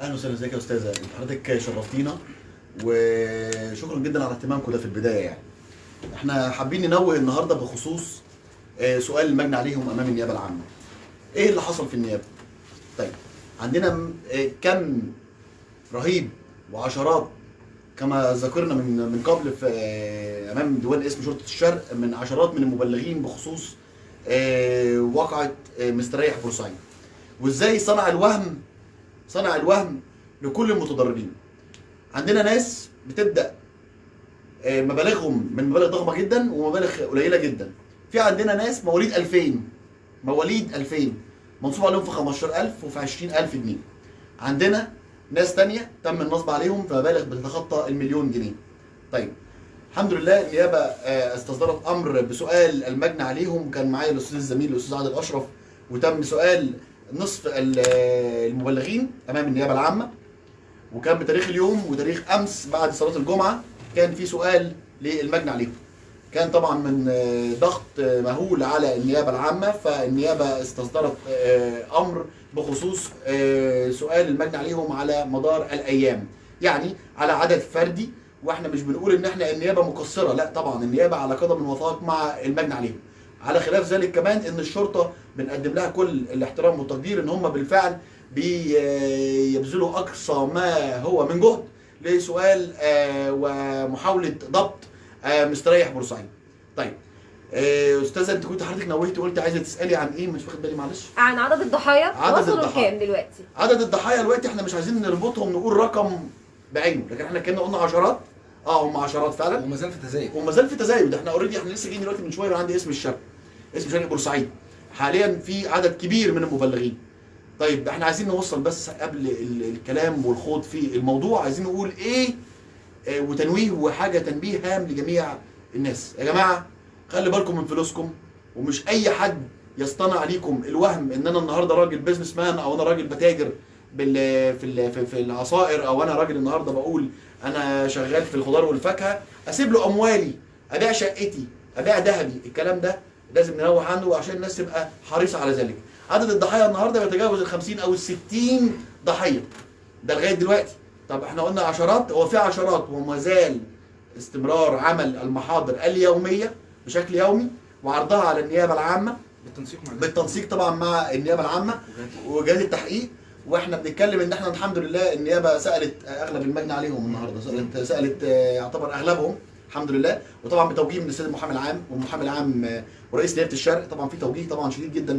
اهلا وسهلا، ازيك يا استاذه؟ انت حضرتك شرفتينا وشكرا جدا على اهتمامكم ده في البدايه. يعني احنا حابين ننوه النهارده بخصوص سؤال المجني عليهم امام النيابه العامه. ايه اللي حصل في النيابه؟ طيب عندنا كم رهيب وعشرات كما ذكرنا من قبل في امام ديوان اسم شرطه الشرق، من عشرات من المبلغين بخصوص واقعه مستريح بورسعيد، وازاي صنع الوهم لكل المتضررين. عندنا ناس بتبدا مبالغهم من مبالغ ضخمه جدا ومبالغ قليله جدا. في عندنا ناس مواليد 2000 منصوب عليهم في 15000 وفي 20000 جنيه. عندنا ناس تانية تم النصب عليهم في مبالغ بتتخطى المليون جنيه. طيب الحمد لله النيابه استصدرت امر بسؤال المجني عليهم، كان معايا الاستاذ الزميل الاستاذ عادل اشرف، وتم سؤال نصف المبلغين امام النيابه العامه، وكان بتاريخ اليوم وتاريخ امس بعد صلاه الجمعه كان في سؤال للمجني عليهم. كان طبعا من ضغط مهول على النيابه العامه، فالنيابه استصدرت امر بخصوص سؤال المجني عليهم على مدار الايام، يعني على عدد فردي. واحنا مش بنقول ان احنا النيابه مقصره، لا طبعا النيابه على قدم وساق مع المجني عليهم. على خلاف ذلك كمان ان الشرطه بنقدم لها كل الاحترام والتقدير ان هم بالفعل بيبذلوا اقصى ما هو من جهد لسؤال ومحاوله ضبط مستريح بورسعيد. طيب استاذه، انت كنت حضرتك نوهتي وقلت عايزه تسالي عن ايه؟ مش واخد بالي معلش. عن عدد الضحايا. وصلوا لكام دلوقتي؟ عدد الضحايا دلوقتي احنا مش عايزين نربطهم نقول رقم بعينه، لكن احنا كنا قلنا عشرات. هم عشرات فعلا، وما زال في تزايد. احنا اوريدي احنا لسه جايين دلوقتي من شويه عندي اسم شرق بورسعيد. حاليا في عدد كبير من المبلغين. طيب احنا عايزين نوصل بس قبل الكلام والخوض في الموضوع، عايزين نقول ايه وتنويه وحاجه تنبيه هام لجميع الناس. يا جماعه خلي بالكم من فلوسكم، ومش اي حد يصطنع عليكم الوهم ان انا النهارده راجل بيزنس مان، او انا راجل بتاجر في العصائر، او انا راجل النهارده بقول انا شغال في الخضار والفاكهه، اسيب له اموالي، ابيع شقتي، ابيع ذهبي. الكلام ده لازم ننوه عنه عشان الناس تبقى حريصه على ذلك. عدد الضحايا النهارده بيتجاوز ال 50 او ال 60 ضحيه ده لغايه دلوقتي. طب احنا قلنا عشرات، هو في عشرات وما زال استمرار عمل المحاضر اليوميه بشكل يومي وعرضها على النيابه العامه بالتنسيق طبعا مع النيابه العامه وجهاز التحقيق. واحنا بنتكلم ان احنا الحمد لله النيابه سالت اغلب المجني عليهم النهارده، سالت يعتبر اغلبهم الحمد لله، وطبعا بتوجيه من السيد المحامي العام والمحامي العام ورئيس نيابه الشرق. طبعا في توجيه طبعا شديد جدا